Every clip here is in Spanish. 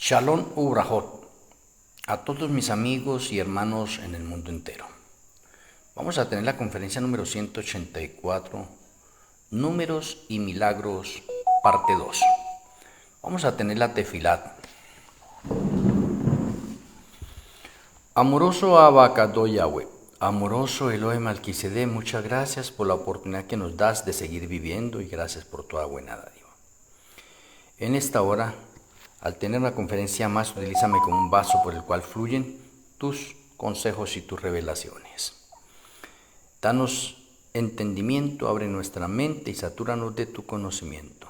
Shalom Ubrahot a todos mis amigos y hermanos en el mundo entero. Vamos a tener la conferencia número 184, Números y Milagros, parte 2. Vamos a tener la tefilat. Amoroso Abacado Yahweh, amoroso Elohim Melquisedec, muchas gracias por la oportunidad que nos das de seguir viviendo y gracias por toda buena dádiva. En esta hora, al tener una conferencia más, utilízame como un vaso por el cual fluyen tus consejos y tus revelaciones. Danos entendimiento, abre nuestra mente y satúranos de tu conocimiento.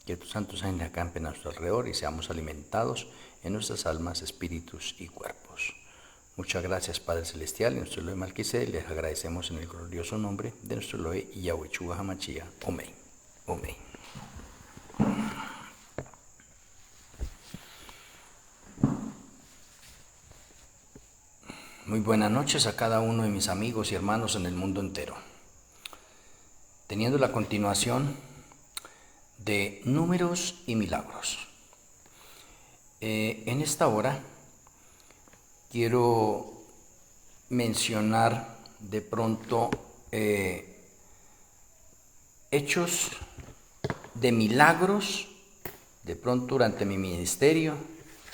Que tus santos ángeles acampen a nuestro alrededor y seamos alimentados en nuestras almas, espíritus y cuerpos. Muchas gracias, Padre Celestial, en nuestro Elohim Melquisedec, les agradecemos en el glorioso nombre de nuestro Elohim Yahweh Yeshua HaMashiach. Amén. Amén. Muy buenas noches a cada uno de mis amigos y hermanos en el mundo entero. Teniendo la continuación de Números y Milagros. En esta hora quiero mencionar de pronto hechos de milagros, de pronto durante mi ministerio,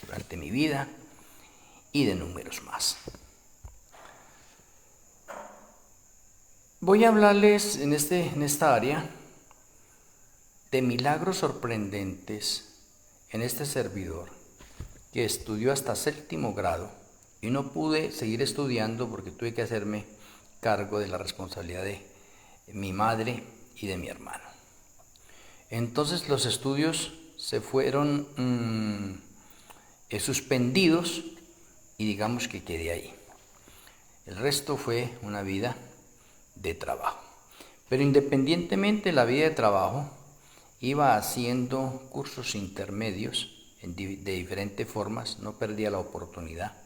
durante mi vida y de números más. Voy a hablarles en esta área de milagros sorprendentes en este servidor que estudió hasta 7º grado y no pude seguir estudiando porque tuve que hacerme cargo de la responsabilidad de mi madre y de mi hermano. Entonces los estudios se fueron suspendidos y digamos que quedé ahí. El resto fue una vida de trabajo. Pero independientemente de la vida de trabajo, iba haciendo cursos intermedios de diferentes formas, no perdía la oportunidad.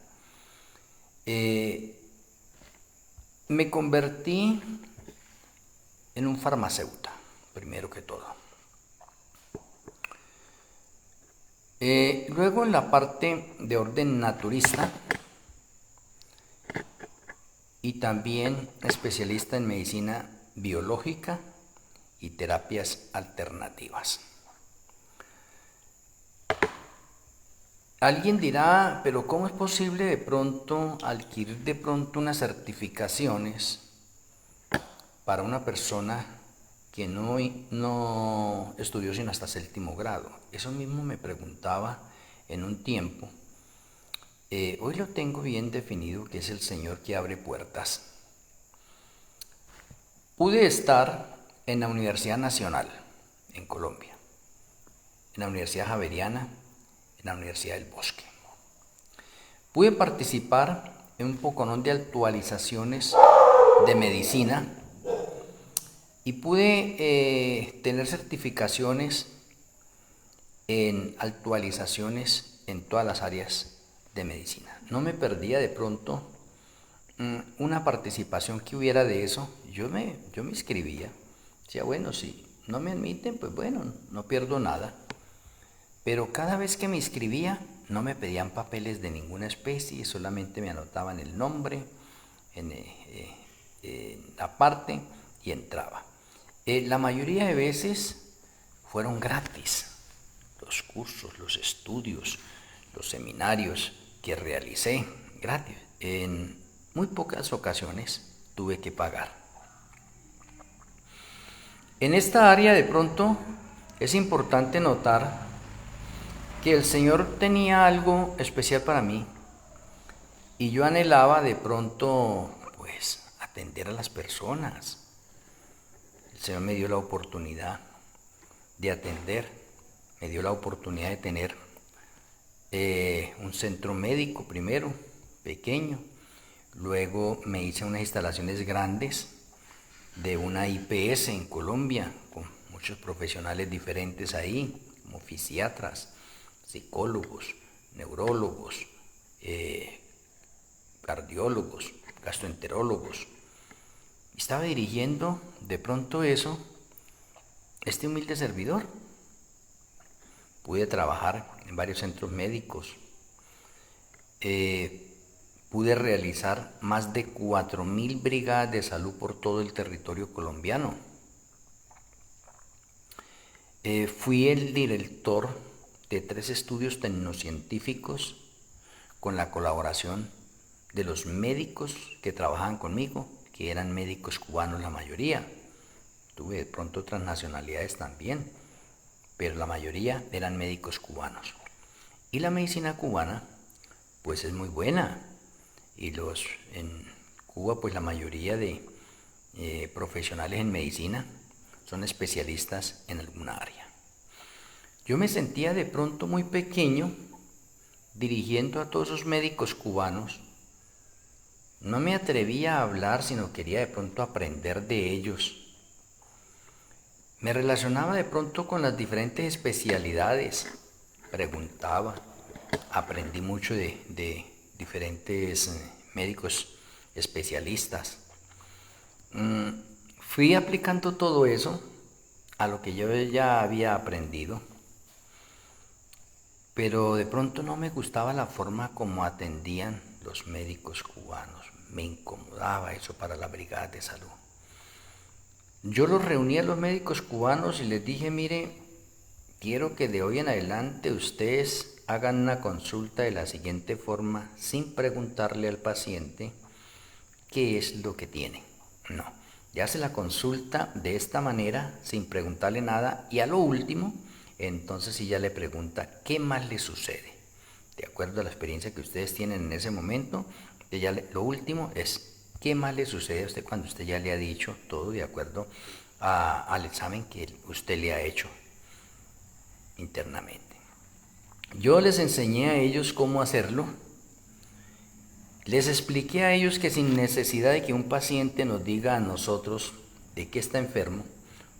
Me convertí en un farmacéutico, primero que todo. Luego en la parte de orden naturista, y también especialista en medicina biológica y terapias alternativas. Alguien dirá, pero ¿cómo es posible de pronto adquirir de pronto unas certificaciones para una persona que no estudió sino hasta 7º grado? Eso mismo me preguntaba en un tiempo. Hoy lo tengo bien definido, que es el Señor que abre puertas. Pude estar en la Universidad Nacional, en Colombia, en la Universidad Javeriana, en la Universidad del Bosque. Pude participar en un poconón de actualizaciones de medicina y pude tener certificaciones en actualizaciones en todas las áreas de medicina. No me perdía de pronto una participación que hubiera de eso. Yo me inscribía. Decía, bueno, si no me admiten, pues bueno, no pierdo nada. Pero cada vez que me inscribía, no me pedían papeles de ninguna especie, solamente me anotaban el nombre en la parte y entraba. La mayoría de veces fueron gratis los cursos, los estudios, los seminarios que realicé gratis. En muy pocas ocasiones tuve que pagar. En esta área de pronto es importante notar que el Señor tenía algo especial para mí y yo anhelaba de pronto pues atender a las personas. El Señor me dio la oportunidad de atender, me dio la oportunidad de tener un centro médico primero, pequeño, luego me hice unas instalaciones grandes de una IPS en Colombia, con muchos profesionales diferentes ahí, como fisiatras, psicólogos, neurólogos, cardiólogos, gastroenterólogos. Estaba dirigiendo de pronto eso, este humilde servidor. pude trabajar en varios centros médicos, pude realizar más de 4.000 brigadas de salud por todo el territorio colombiano. Fui el director de 3 estudios tecnocientíficos con la colaboración de los médicos que trabajaban conmigo, que eran médicos cubanos la mayoría. Tuve de pronto otras nacionalidades también, pero la mayoría eran médicos cubanos. Y la medicina cubana, pues es muy buena. Y en Cuba, pues la mayoría de profesionales en medicina son especialistas en alguna área. Yo me sentía de pronto muy pequeño dirigiendo a todos esos médicos cubanos. No me atrevía a hablar, sino quería de pronto aprender de ellos. Me relacionaba de pronto con las diferentes especialidades, preguntaba, aprendí mucho de diferentes médicos especialistas. Fui aplicando todo eso a lo que yo ya había aprendido, pero de pronto no me gustaba la forma como atendían los médicos cubanos. Me incomodaba eso para la brigada de salud. Yo los reuní a los médicos cubanos y les dije, mire, quiero que de hoy en adelante ustedes hagan una consulta de la siguiente forma, sin preguntarle al paciente qué es lo que tiene. No, ya hace la consulta de esta manera, sin preguntarle nada, y a lo último, entonces sí ya le pregunta qué más le sucede. De acuerdo a la experiencia que ustedes tienen en ese momento, lo último es qué más le sucede a usted cuando usted ya le ha dicho todo de acuerdo al examen que usted le ha hecho internamente. Yo les enseñé a ellos cómo hacerlo. Les expliqué a ellos que sin necesidad de que un paciente nos diga a nosotros de qué está enfermo,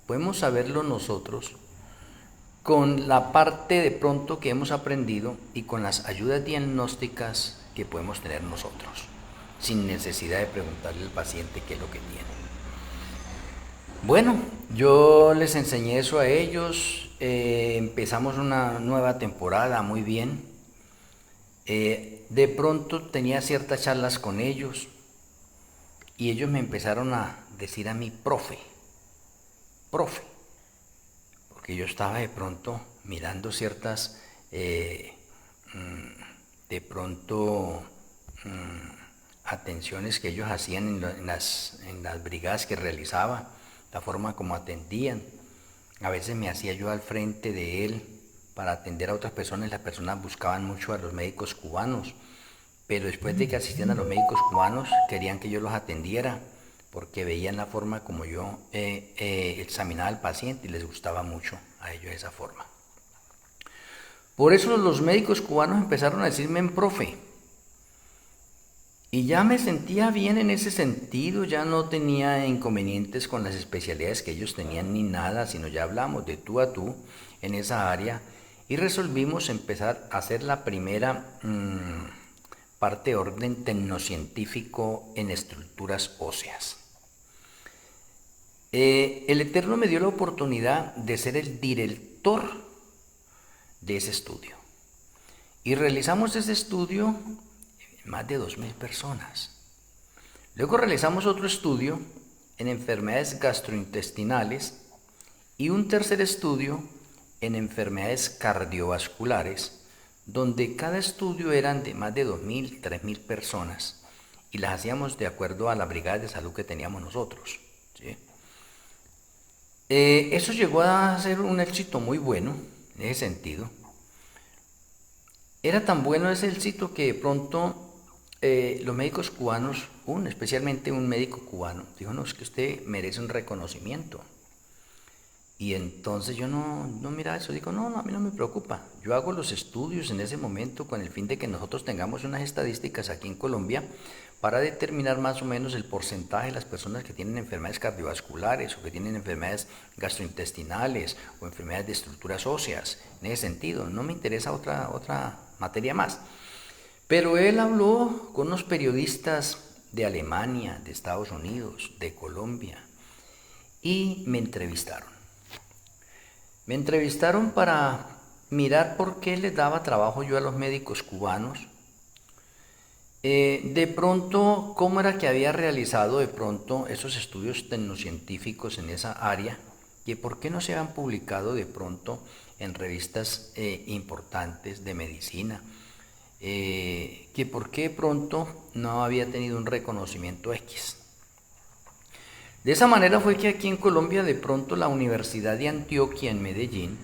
podemos saberlo nosotros con la parte de pronto que hemos aprendido y con las ayudas diagnósticas que podemos tener nosotros, sin necesidad de preguntarle al paciente qué es lo que tiene. Bueno, yo les enseñé eso a ellos, empezamos una nueva temporada muy bien. De pronto tenía ciertas charlas con ellos y ellos me empezaron a decir a mí, profe, porque yo estaba de pronto mirando ciertas, atenciones que ellos hacían en las brigadas que realizaba, la forma como atendían. A veces me hacía yo al frente de él para atender a otras personas, las personas buscaban mucho a los médicos cubanos, pero después de que asistían a los médicos cubanos querían que yo los atendiera porque veían la forma como yo examinaba al paciente y les gustaba mucho a ellos esa forma. Por eso los médicos cubanos empezaron a decirme en profe, y ya me sentía bien en ese sentido, ya no tenía inconvenientes con las especialidades que ellos tenían ni nada, sino ya hablamos de tú a tú en esa área y resolvimos empezar a hacer la primera parte de orden tecnocientífico en estructuras óseas. El Eterno me dio la oportunidad de ser el director de ese estudio y realizamos ese estudio más de 2.000 personas. Luego realizamos otro estudio en enfermedades gastrointestinales y un tercer estudio en enfermedades cardiovasculares, donde cada estudio eran de más de 2.000, 3.000 personas y las hacíamos de acuerdo a la brigada de salud que teníamos nosotros, ¿sí? Eso llegó a ser un éxito muy bueno en ese sentido. Era tan bueno ese éxito que de pronto los médicos cubanos, especialmente un médico cubano, dijo, no, es que usted merece un reconocimiento. Y entonces yo no miraba eso, digo, no, a mí no me preocupa. Yo hago los estudios en ese momento con el fin de que nosotros tengamos unas estadísticas aquí en Colombia para determinar más o menos el porcentaje de las personas que tienen enfermedades cardiovasculares o que tienen enfermedades gastrointestinales o enfermedades de estructuras óseas. En ese sentido, no me interesa otra materia más. Pero él habló con unos periodistas de Alemania, de Estados Unidos, de Colombia y me entrevistaron. Me entrevistaron para mirar por qué les daba trabajo yo a los médicos cubanos. De pronto, cómo era que había realizado de pronto esos estudios tecnocientíficos en esa área, que por qué no se habían publicado de pronto en revistas importantes de medicina, que por qué de pronto no había tenido un reconocimiento X. De esa manera fue que aquí en Colombia de pronto la Universidad de Antioquia en Medellín,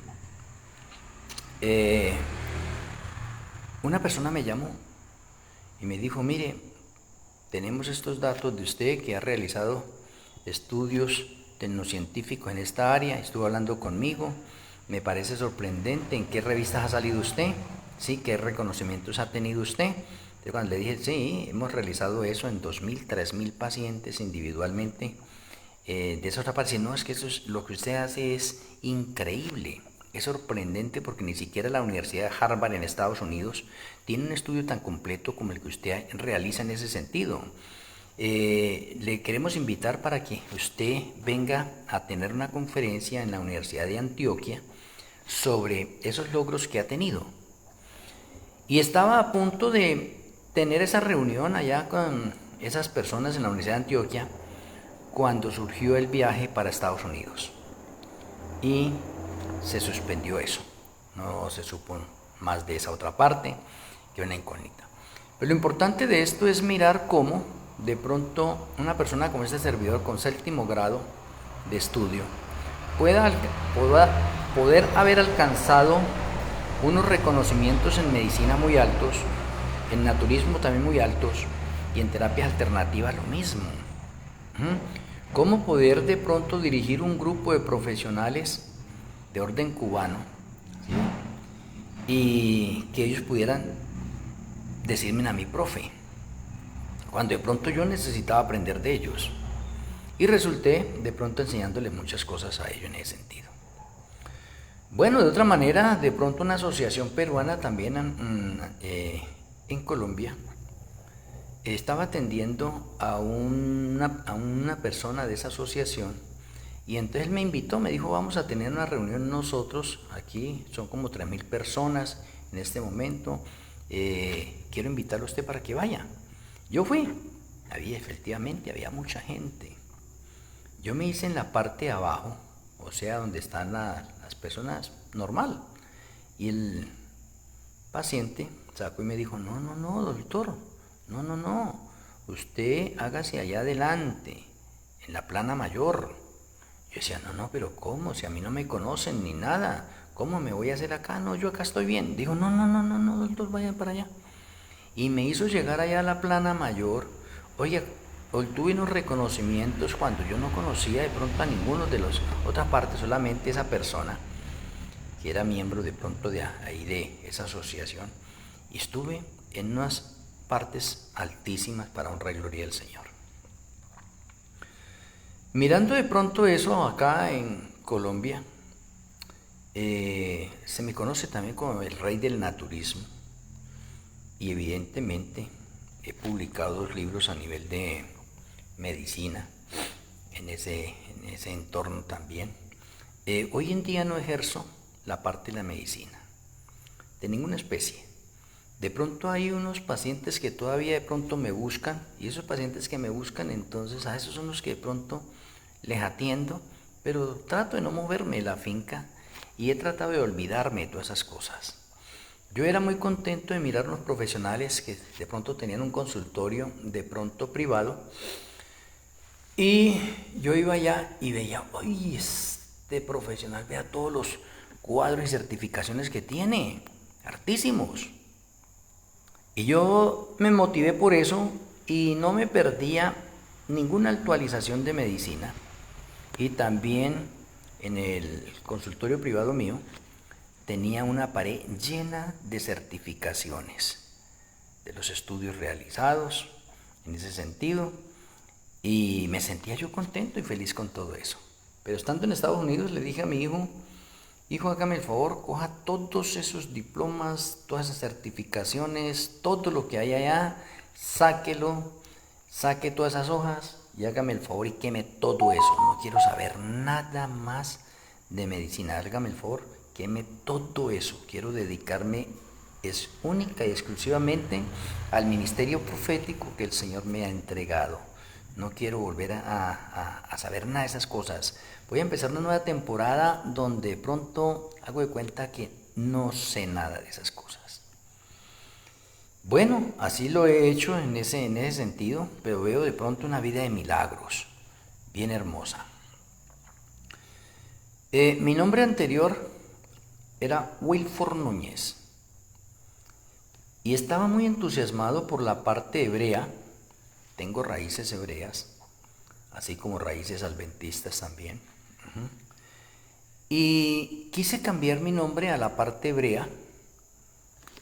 una persona me llamó y me dijo, mire, tenemos estos datos de usted que ha realizado estudios tecnocientíficos en esta área, estuvo hablando conmigo, me parece sorprendente en qué revistas ha salido usted, sí, qué reconocimientos ha tenido usted. Entonces cuando le dije, sí, hemos realizado eso en 2.000, 3.000 pacientes individualmente, de esa otra parte, no, es que eso es, lo que usted hace es increíble. Es sorprendente porque ni siquiera la Universidad de Harvard en Estados Unidos tiene un estudio tan completo como el que usted realiza en ese sentido. Le queremos invitar para que usted venga a tener una conferencia en la Universidad de Antioquia sobre esos logros que ha tenido. Y estaba a punto de tener esa reunión allá con esas personas en la Universidad de Antioquia cuando surgió el viaje para Estados Unidos. Y se suspendió eso, no se supo más de esa otra parte, que una incógnita. Pero lo importante de esto es mirar cómo de pronto una persona como este servidor con 7º grado de estudio poder haber alcanzado unos reconocimientos en medicina muy altos, en naturismo también muy altos y en terapias alternativas lo mismo. ¿Cómo poder de pronto dirigir un grupo de profesionales de orden cubano, ¿sí? Y que ellos pudieran decirme a mi profe, cuando de pronto yo necesitaba aprender de ellos? Y resulté de pronto enseñándoles muchas cosas a ellos en ese sentido. Bueno, de otra manera, de pronto una asociación peruana también en Colombia estaba atendiendo a una persona de esa asociación. Y entonces él me invitó, me dijo, vamos a tener una reunión nosotros, aquí son como 3.000 personas en este momento, quiero invitarlo a usted para que vaya. Yo fui, efectivamente había mucha gente. Yo me hice en la parte de abajo, o sea, donde están las personas normal. Y el paciente sacó y me dijo, no, doctor, no, usted hágase allá adelante, en la plana mayor. Yo decía, no, pero ¿cómo? Si a mí no me conocen ni nada, ¿cómo me voy a hacer acá? No, yo acá estoy bien. Dijo, no, doctor, vayan para allá. Y me hizo llegar allá a la plana mayor. Oye, obtuve unos reconocimientos cuando yo no conocía de pronto a ninguno de las otras partes, solamente esa persona, que era miembro de pronto de ahí de esa asociación. Y estuve en unas partes altísimas para honra y gloria del Señor. Mirando de pronto eso acá en Colombia, se me conoce también como el rey del naturismo y evidentemente he publicado 2 libros a nivel de medicina en ese entorno también. Hoy en día no ejerzo la parte de la medicina de ninguna especie. De pronto hay unos pacientes que todavía de pronto me buscan y esos pacientes que me buscan, entonces a esos son los que de pronto les atiendo, pero trato de no moverme de la finca y he tratado de olvidarme de todas esas cosas. Yo era muy contento de mirar unos profesionales que de pronto tenían un consultorio de pronto privado y yo iba allá y veía, oye, este profesional, vea todos los cuadros y certificaciones que tiene, hartísimos. Y yo me motivé por eso y no me perdía ninguna actualización de medicina. Y también en el consultorio privado mío tenía una pared llena de certificaciones de los estudios realizados en ese sentido y me sentía yo contento y feliz con todo eso. Pero estando en Estados Unidos le dije a mi hijo, hágame el favor, coja todos esos diplomas, todas esas certificaciones, todo lo que hay allá, sáquelo, saque todas esas hojas y hágame el favor y queme todo eso. No quiero saber nada más de medicina. Hágame el favor, queme todo eso. Quiero dedicarme es única y exclusivamente al ministerio profético que el Señor me ha entregado. No quiero volver a saber nada de esas cosas. Voy a empezar una nueva temporada donde pronto hago de cuenta que no sé nada de esas cosas. Bueno, así lo he hecho en ese sentido, pero veo de pronto una vida de milagros, bien hermosa. Mi nombre anterior era Wilford Núñez y estaba muy entusiasmado por la parte hebrea. Tengo raíces hebreas, así como raíces adventistas también. Y quise cambiar mi nombre a la parte hebrea,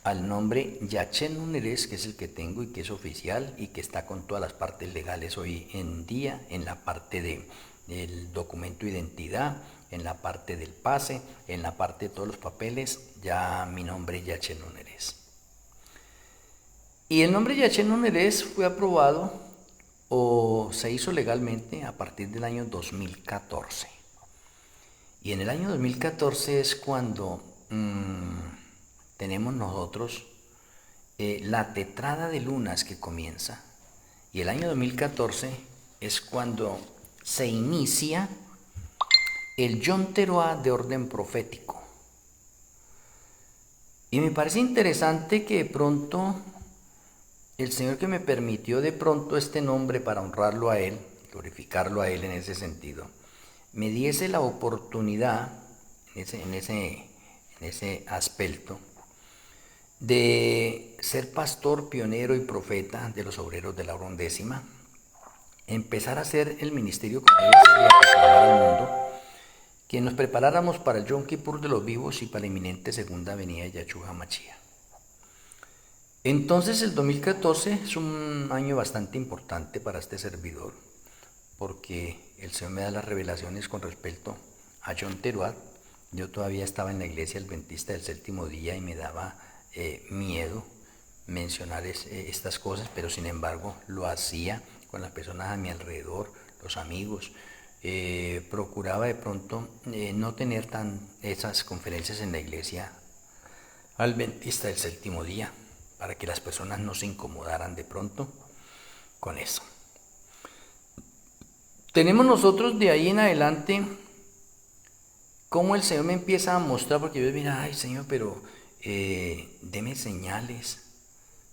al nombre Yachet Núñez, que es el que tengo y que es oficial y que está con todas las partes legales hoy en día, en la parte del documento de identidad, en la parte del pase, en la parte de todos los papeles, ya mi nombre es Yachet Núñez. Y el nombre Yachet Núñez fue aprobado o se hizo legalmente a partir del año 2014. Y en el año 2014 es cuando tenemos nosotros la tetrada de lunas que comienza. Y el año 2014 es cuando se inicia el Yom Teruah de orden profético. Y me parece interesante que de pronto el Señor, que me permitió de pronto este nombre para honrarlo a Él, glorificarlo a Él en ese sentido, me diese la oportunidad en ese aspecto de ser pastor, pionero y profeta de los obreros de la hora undécima, empezar a hacer el ministerio como debe ser y a proclamar al mundo, que nos preparáramos para el Yom Kippur de los vivos y para la inminente segunda venida de Yahshua Hamashiach. Entonces el 2014 es un año bastante importante para este servidor, porque el Señor me da las revelaciones con respecto a Yom Teruah. Yo todavía estaba en la iglesia adventista del séptimo día y me daba miedo mencionar estas cosas, pero sin embargo lo hacía con las personas a mi alrededor, los amigos. Procuraba de pronto no tener esas conferencias en la iglesia adventista del séptimo día, para que las personas no se incomodaran de pronto con eso. Tenemos nosotros de ahí en adelante cómo el Señor me empieza a mostrar, porque yo mira, ay Señor, pero deme señales,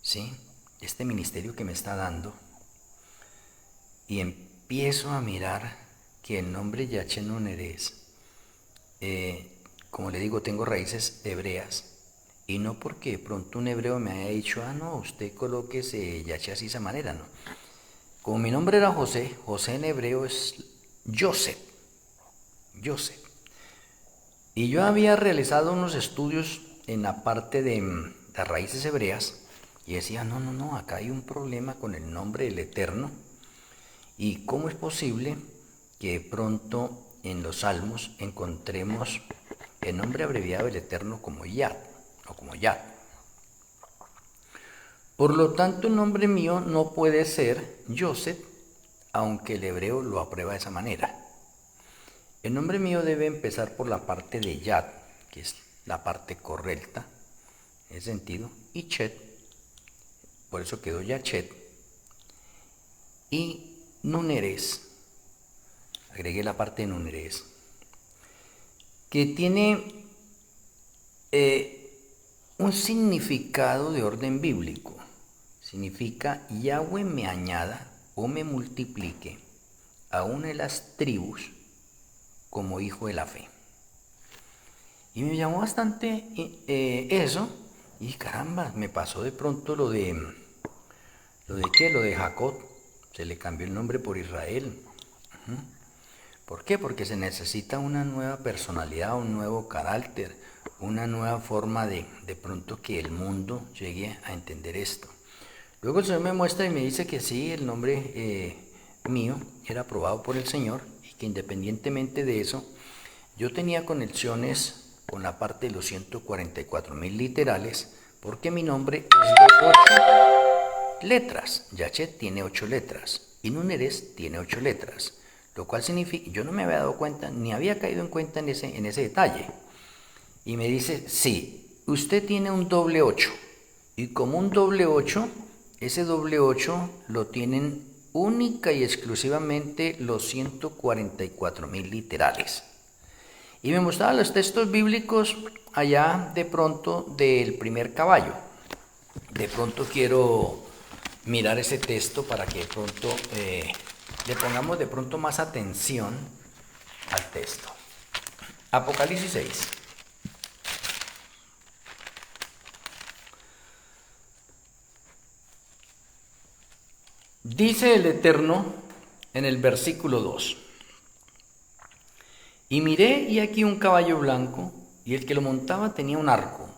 ¿sí? Este ministerio que me está dando. Y empiezo a mirar que el nombre Yachet Núñez, como le digo, tengo raíces hebreas. Y no porque de pronto un hebreo me haya dicho, no, usted colóquese Yachet así de esa manera, no. Como mi nombre era José, José en hebreo es Joseph. Y yo había realizado unos estudios en la parte de las raíces hebreas y decía, no, acá hay un problema con el nombre del Eterno. ¿Y cómo es posible que de pronto en los Salmos encontremos el nombre abreviado del Eterno como Yad o como Yad? Por lo tanto, el nombre mío no puede ser Joseph, aunque el hebreo lo aprueba de esa manera. El nombre mío debe empezar por la parte de Yad, que es la parte correcta, en ese sentido, y Chet, por eso quedó Yachet, y Núñez, agregué la parte de Núñez, que tiene un significado de orden bíblico. Significa Yahweh me añada o me multiplique a una de las tribus como hijo de la fe. Y me llamó bastante eso, y caramba, me pasó de pronto lo de Jacob, se le cambió el nombre por Israel. ¿Por qué? Porque se necesita una nueva personalidad, un nuevo carácter, una nueva forma de pronto que el mundo llegue a entender esto. Luego el Señor me muestra y me dice que sí, el nombre mío era aprobado por el Señor y que independientemente de eso, yo tenía conexiones con la parte de los 144,000 literales, porque mi nombre es de 8 letras. Yachet tiene 8 letras y Núñez tiene 8 letras, lo cual significa, yo no me había dado cuenta, ni había caído en cuenta en ese detalle. y me dice, sí, usted tiene un doble 8. Y como un doble 8, ese doble 8 lo tienen única y exclusivamente los 144.000 literales. Y me mostraba los textos bíblicos allá de pronto del primer caballo. De pronto quiero mirar ese texto para que de pronto le pongamos de pronto más atención al texto. Apocalipsis 6. Dice el Eterno en el versículo 2. Y miré y aquí un caballo blanco, y el que lo montaba tenía un arco,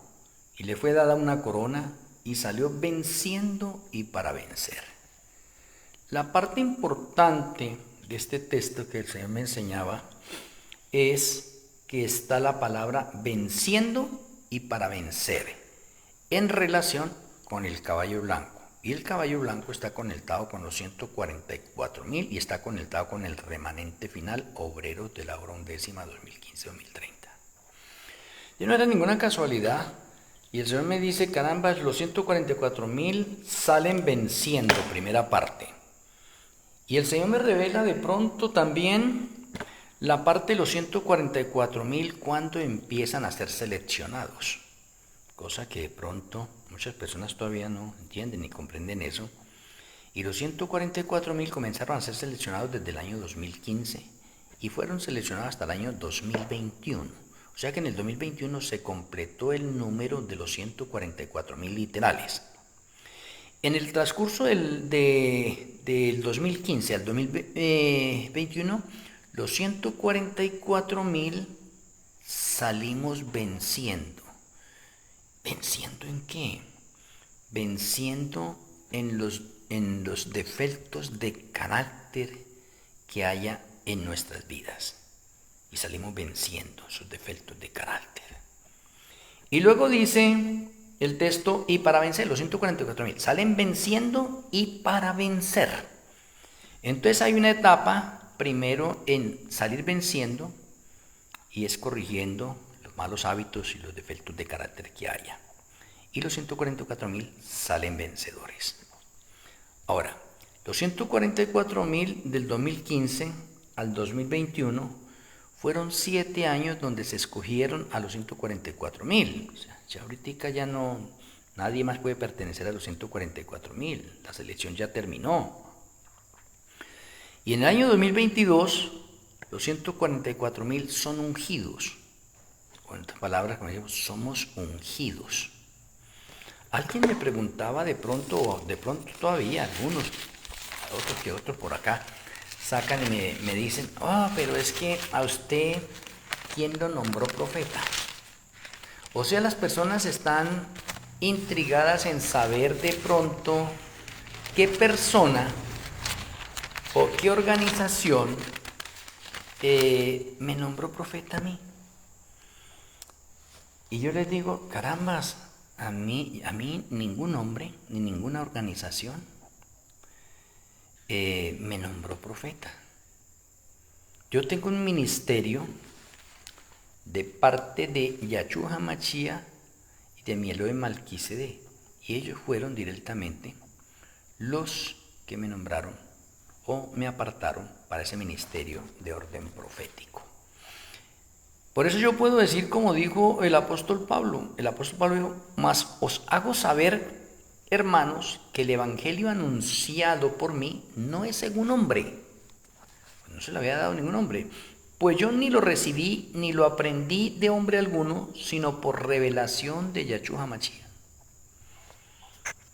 y le fue dada una corona, y salió venciendo y para vencer. La parte importante de este texto que el Señor me enseñaba es que está la palabra venciendo y para vencer en relación con el caballo blanco. Y el caballo blanco está conectado con los 144.000 y está conectado con el remanente final obreros de la hora undécima 2015-2030. Y no era ninguna casualidad. Y el Señor me dice, caramba, los 144.000 salen venciendo, primera parte. Y el Señor me revela de pronto también la parte de los 144.000 cuando empiezan a ser seleccionados. Cosa que de pronto muchas personas todavía no entienden ni comprenden eso. Y los 144.000 comenzaron a ser seleccionados desde el año 2015 y fueron seleccionados hasta el año 2021. O sea que en el 2021 se completó el número de los 144.000 literales. En el transcurso del 2015 al 2021, los 144.000 salimos venciendo. ¿Venciendo en qué? Venciendo en los defectos de carácter que haya en nuestras vidas. Y salimos venciendo esos defectos de carácter. Y luego dice el texto, y para vencer, los 144.000 salen venciendo y para vencer. Entonces hay una etapa primero en salir venciendo y es corrigiendo los malos hábitos y los defectos de carácter que haya. Y los 144.000 salen vencedores. Ahora, los 144.000 del 2015 al 2021 fueron 7 años donde se escogieron a los 144.000. O sea, ya ahorita ya no, nadie más puede pertenecer a los 144.000. La selección ya terminó. Y en el año 2022, los 144.000 son ungidos. Con otras palabras, como decimos, somos ungidos. Alguien me preguntaba de pronto todavía, algunos, otros que otros por acá, sacan y me dicen, pero es que a usted, ¿quién lo nombró profeta? O sea, las personas están intrigadas en saber de pronto qué persona o qué organización me nombró profeta a mí. Y yo les digo, carambas, a mí ningún hombre ni ninguna organización me nombró profeta. Yo tengo un ministerio de parte de Yahshua HaMashiach y de mi Elohim Malquisedec, y ellos fueron directamente los que me nombraron o me apartaron para ese ministerio de orden profético. Por eso yo puedo decir como dijo el apóstol Pablo. El apóstol Pablo dijo, mas os hago saber, hermanos, que el evangelio anunciado por mí no es según hombre. No se le había dado ningún hombre. Pues yo ni lo recibí ni lo aprendí de hombre alguno, sino por revelación de Yahshua HaMashiach.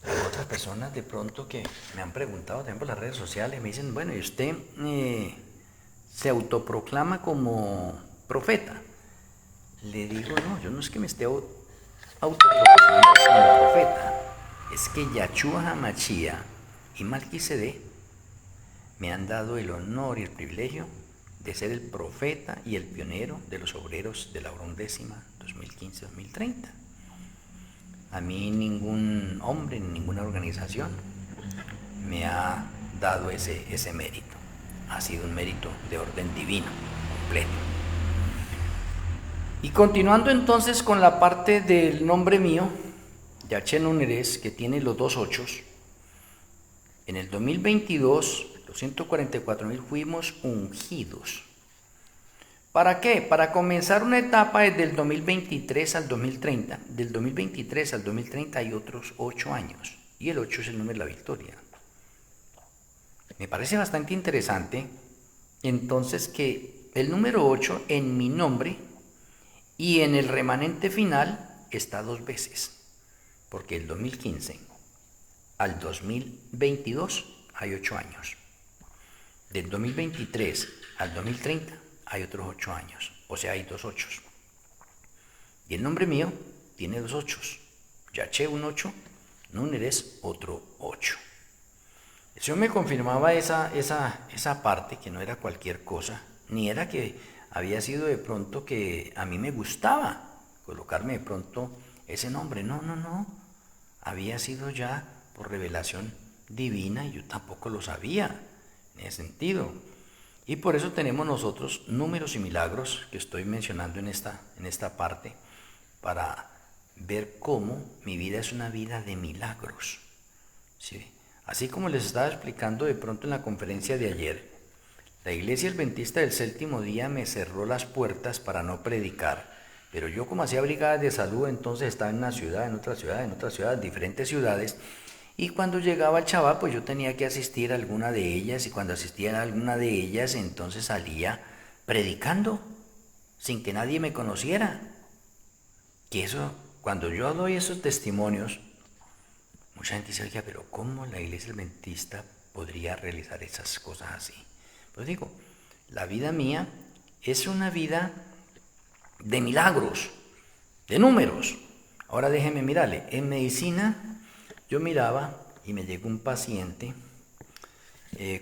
Hay otras personas de pronto que me han preguntado también por las redes sociales, me dicen, bueno, ¿y usted se autoproclama como profeta? Le digo, no, yo no es que me esté autoproclamando como profeta, es que Yahshua HaMashiach y Malquisedec me han dado el honor y el privilegio de ser el profeta y el pionero de los obreros de la hora undécima 2015-2030. A mí ningún hombre, ni ninguna organización me ha dado ese mérito. Ha sido un mérito de orden divino, completo. Y continuando entonces con la parte del nombre mío, Yaché Núñez, que tiene los dos ochos, en el 2022, los 144.000 fuimos ungidos. ¿Para qué? Para comenzar una etapa desde el 2023 al 2030. Del 2023 al 2030 hay otros 8 años. Y el 8 es el número de la victoria. Me parece bastante interesante, entonces, que el número 8 en mi nombre y en el remanente final está 2 veces. Porque el 2015 al 2022 hay 8 años. Del 2023 al 2030 hay otros 8 años. O sea, hay 2 ochos. Y el nombre mío tiene 2 ochos. Yaché un 8, Núñez otro 8. El Señor me confirmaba esa parte, que no era cualquier cosa, ni era que había sido de pronto que a mí me gustaba colocarme de pronto ese nombre. No, no, no. Había sido ya por revelación divina y yo tampoco lo sabía en ese sentido. Y por eso tenemos nosotros números y milagros que estoy mencionando en esta parte, para ver cómo mi vida es una vida de milagros, ¿sí? Así como les estaba explicando de pronto en la conferencia de ayer, la Iglesia Adventista del Séptimo Día me cerró las puertas para no predicar, pero yo, como hacía brigadas de salud, entonces estaba en una ciudad, en otra ciudad, en otra ciudad, en diferentes ciudades, y cuando llegaba el Shabbat, pues yo tenía que asistir a alguna de ellas, y cuando asistía a alguna de ellas, entonces salía predicando, sin que nadie me conociera. Que eso, cuando yo doy esos testimonios, mucha gente dice: oiga, pero ¿cómo la Iglesia Adventista podría realizar esas cosas así? Pues digo, la vida mía es una vida de milagros, de números. Ahora déjeme mirarle, en medicina yo miraba y me llegó un paciente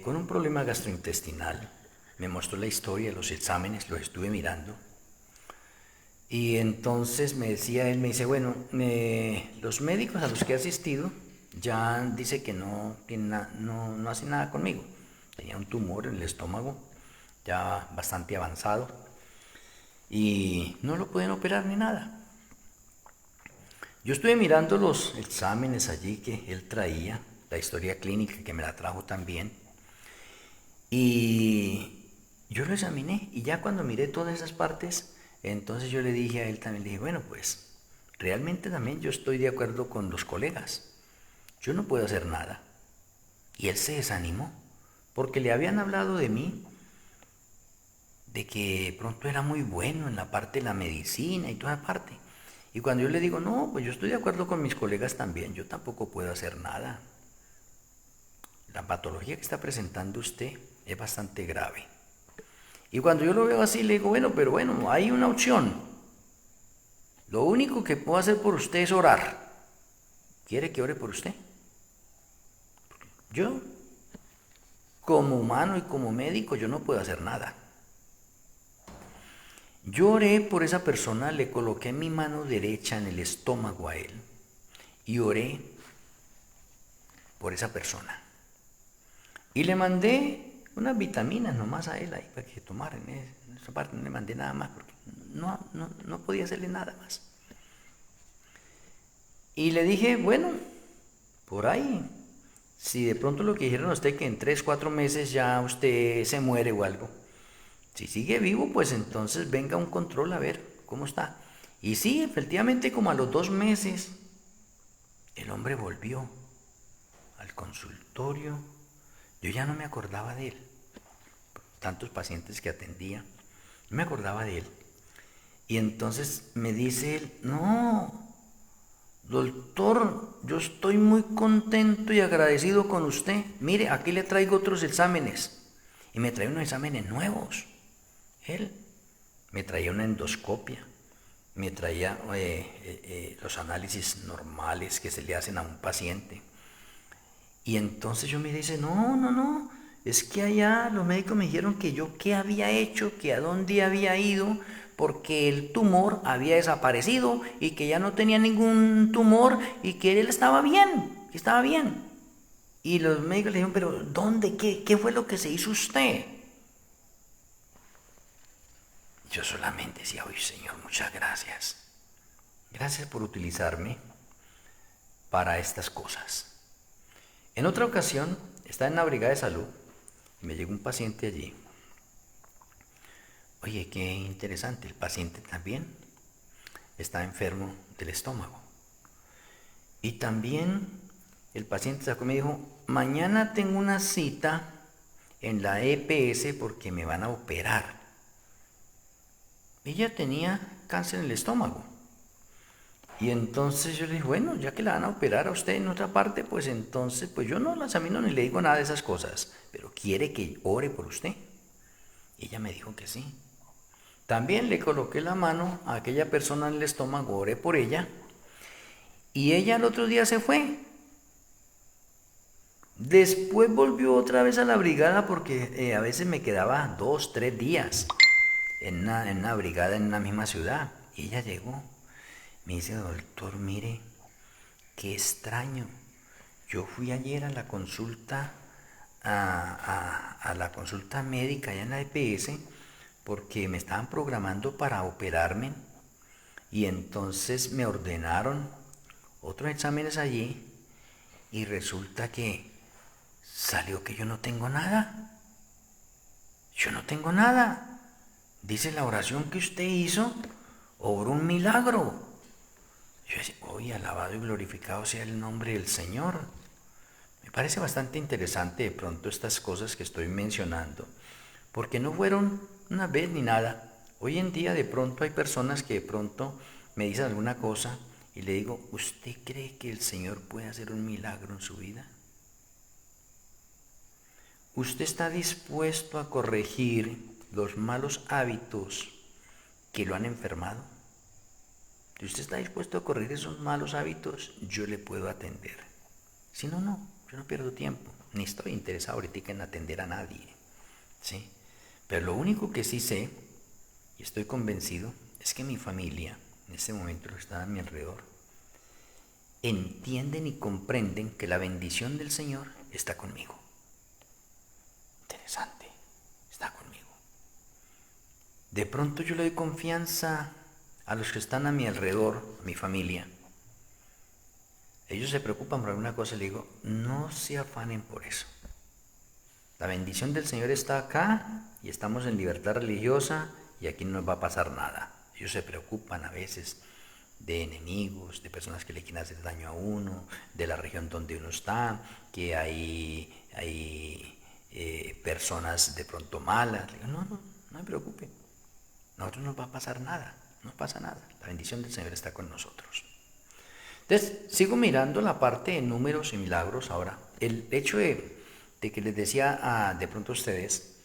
con un problema gastrointestinal. Me mostró la historia, los exámenes, los estuve mirando. Y entonces me decía él, me dice: bueno, los médicos a los que he asistido ya dice que no hacen nada conmigo. Tenía un tumor en el estómago, ya bastante avanzado, y no lo pueden operar ni nada. Yo estuve mirando los exámenes allí que él traía, la historia clínica que me la trajo también, y yo lo examiné, y ya cuando miré todas esas partes, entonces yo le dije a él también, le dije: bueno, pues realmente también yo estoy de acuerdo con los colegas, yo no puedo hacer nada. Y él se desanimó, porque le habían hablado de mí, de que pronto era muy bueno en la parte de la medicina y toda la parte. Y cuando yo le digo: no, pues yo estoy de acuerdo con mis colegas también, yo tampoco puedo hacer nada. La patología que está presentando usted es bastante grave. Y cuando yo lo veo así, le digo: bueno, pero bueno, hay una opción. Lo único que puedo hacer por usted es orar. ¿Quiere que ore por usted? Yo, como humano y como médico, yo no puedo hacer nada. Yo oré por esa persona, le coloqué mi mano derecha en el estómago a él y oré por esa persona. Y le mandé unas vitaminas nomás a él ahí para que tomara. En esa parte no le mandé nada más porque no podía hacerle nada más. Y le dije: bueno, por ahí, si de pronto lo que dijeron a usted que en 3, 4 meses ya usted se muere o algo, si sigue vivo, pues entonces venga un control a ver cómo está. Y sí, efectivamente, como a los 2 meses, el hombre volvió al consultorio. Yo ya no me acordaba de él. Tantos pacientes que atendía, no me acordaba de él. Y entonces me dice él: no, doctor, yo estoy muy contento y agradecido con usted. Mire, aquí le traigo otros exámenes. Y me trae unos exámenes nuevos. Él me traía una endoscopia, me traía los análisis normales que se le hacen a un paciente. Y entonces yo me dice: no, es que allá los médicos me dijeron que yo qué había hecho, que a dónde había ido, porque el tumor había desaparecido y que ya no tenía ningún tumor y que él estaba bien, que estaba bien. Y los médicos le dijeron: pero ¿dónde? ¿Qué fue lo que se hizo usted? Yo solamente decía, oye Señor, muchas gracias. Gracias por utilizarme para estas cosas. En otra ocasión, estaba en una brigada de salud y me llegó un paciente allí. Oye, qué interesante, el paciente también está enfermo del estómago. Y también el paciente sacó y me dijo, mañana tengo una cita en la EPS porque me van a operar. Ella tenía cáncer en el estómago. Y entonces yo le dije, bueno, ya que la van a operar a usted en otra parte, pues entonces, pues yo no la examino ni le digo nada de esas cosas, pero quiere que ore por usted. Y ella me dijo que sí. También le coloqué la mano a aquella persona en el estómago, oré por ella, y ella el otro día se fue. Después volvió otra vez a la brigada porque a veces me quedaba 2, 3 días en una brigada en una misma ciudad. Y ella llegó. Me dice, doctor, mire, qué extraño. Yo fui ayer a la consulta, a la consulta médica allá en la EPS porque me estaban programando para operarme y entonces me ordenaron otros exámenes allí y resulta que salió que yo no tengo nada. Yo no tengo nada. Dice la oración que usted hizo, obró un milagro. Yo decía, oye, alabado y glorificado sea el nombre del Señor. Me parece bastante interesante de pronto estas cosas que estoy mencionando, porque no fueron una vez ni nada. Hoy en día de pronto hay personas que de pronto me dicen alguna cosa y le digo, ¿usted cree que el Señor puede hacer un milagro en su vida? ¿Usted está dispuesto a corregir los malos hábitos que lo han enfermado? Si usted está dispuesto a corregir esos malos hábitos, yo le puedo atender. Si no, no, yo no pierdo tiempo, ni estoy interesado ahorita en atender a nadie, ¿sí? Pero lo único que sí sé, y estoy convencido, es que mi familia, en este momento lo que está a mi alrededor, entienden y comprenden que la bendición del Señor está conmigo. Interesante, está conmigo. De pronto yo le doy confianza a los que están a mi alrededor, a mi familia. Ellos se preocupan por alguna cosa y le digo, no se afanen por eso. La bendición del Señor está acá y estamos en libertad religiosa y aquí no nos va a pasar nada. Ellos se preocupan a veces de enemigos, de personas que le quieren hacer daño a uno, de la región donde uno está, que hay personas de pronto malas. Le digo, no me preocupe. A nosotros no va a pasar nada, no pasa nada. La bendición del Señor está con nosotros. Entonces, sigo mirando la parte de números y milagros ahora. El hecho de que les decía de pronto a ustedes,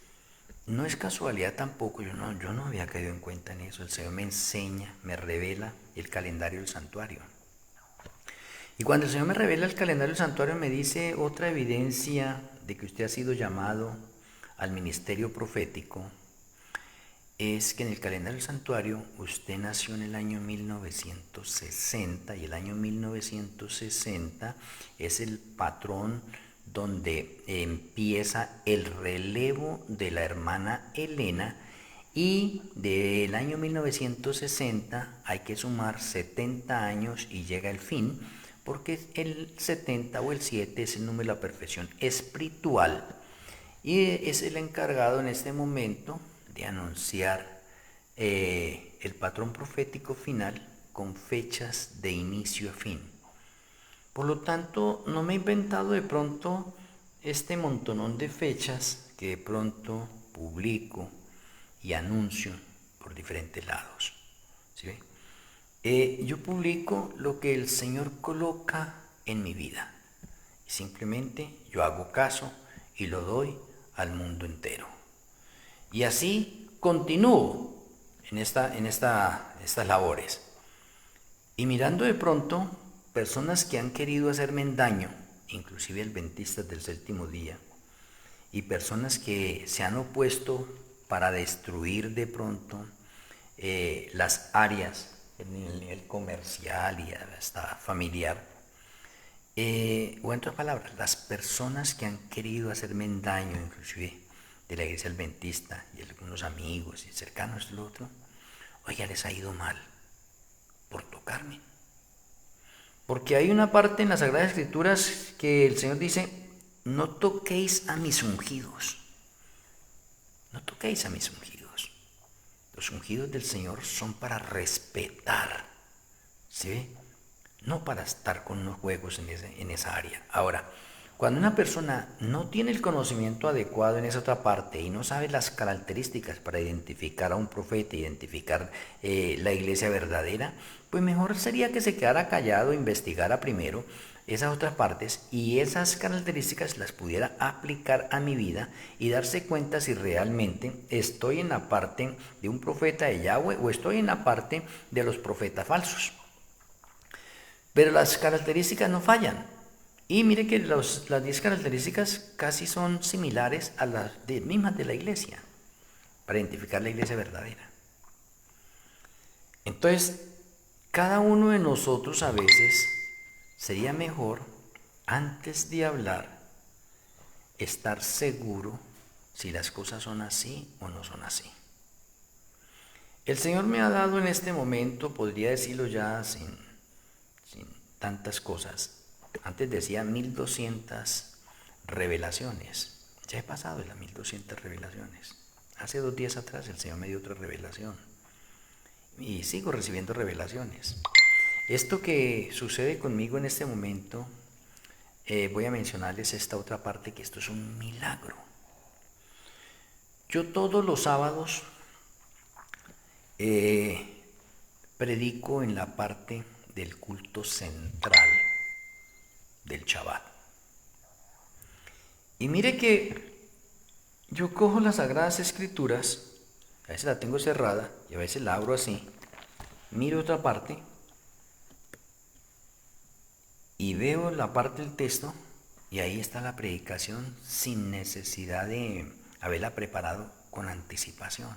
no es casualidad tampoco, yo no había caído en cuenta en eso. El Señor me enseña, me revela el calendario del santuario. Y cuando el Señor me revela el calendario del santuario, me dice otra evidencia de que usted ha sido llamado al ministerio profético, es que en el calendario del santuario usted nació en el año 1960 y el año 1960 es el patrón donde empieza el relevo de la hermana Elena y del año 1960 hay que sumar 70 años y llega el fin porque el 70 o el 7 es el número de la perfección espiritual y es el encargado en este momento de anunciar el patrón profético final con fechas de inicio a fin. Por lo tanto, no me he inventado de pronto este montonón de fechas que de pronto publico y anuncio por diferentes lados. ¿Sí ve? Yo publico lo que el Señor coloca en mi vida. Y simplemente yo hago caso y lo doy al mundo entero. Y así continúo en estas labores. Y mirando de pronto personas que han querido hacerme daño, inclusive adventistas del séptimo día, y personas que se han opuesto para destruir de pronto las áreas en el nivel comercial y hasta familiar. O en otras palabras, las personas que han querido hacerme daño, inclusive de la iglesia adventista y algunos amigos y cercanos del otro, oiga, les ha ido mal por tocarme. Porque hay una parte en las Sagradas Escrituras que el Señor dice, no toquéis a mis ungidos. No toquéis a mis ungidos. Los ungidos del Señor son para respetar, ¿sí? No para estar con unos juegos en esa área. Ahora, cuando una persona no tiene el conocimiento adecuado en esa otra parte y no sabe las características para identificar a un profeta, identificar la iglesia verdadera, pues mejor sería que se quedara callado, investigara primero esas otras partes y esas características las pudiera aplicar a mi vida y darse cuenta si realmente estoy en la parte de un profeta de Yahweh o estoy en la parte de los profetas falsos. Pero las características no fallan. Y mire que las 10 características casi son similares a las mismas de la iglesia, para identificar la iglesia verdadera. Entonces, cada uno de nosotros a veces sería mejor, antes de hablar, estar seguro si las cosas son así o no son así. El Señor me ha dado en este momento, podría decirlo ya sin tantas cosas. Antes decía 1200 revelaciones. Ya he pasado de las 1200 revelaciones. Hace 2 días atrás el Señor me dio otra revelación. Y sigo recibiendo revelaciones. Esto que sucede conmigo en este momento, voy a mencionarles esta otra parte, que esto es un milagro. Yo todos los sábados predico en la parte del culto central del Shabbat. Y mire que yo cojo las Sagradas Escrituras, a veces la tengo cerrada y a veces la abro así, miro otra parte y veo la parte del texto y ahí está la predicación sin necesidad de haberla preparado con anticipación.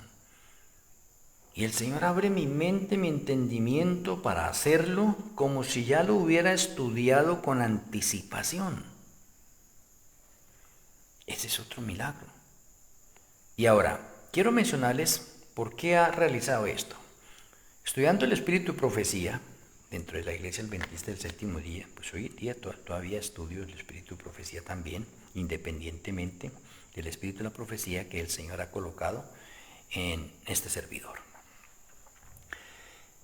Y el Señor abre mi mente, mi entendimiento para hacerlo como si ya lo hubiera estudiado con anticipación. Ese es otro milagro. Y ahora, quiero mencionarles por qué ha realizado esto. Estudiando el espíritu de profecía dentro de la iglesia adventista del séptimo día, pues hoy día todavía estudio el espíritu de profecía también, independientemente del espíritu de la profecía que el Señor ha colocado en este servidor.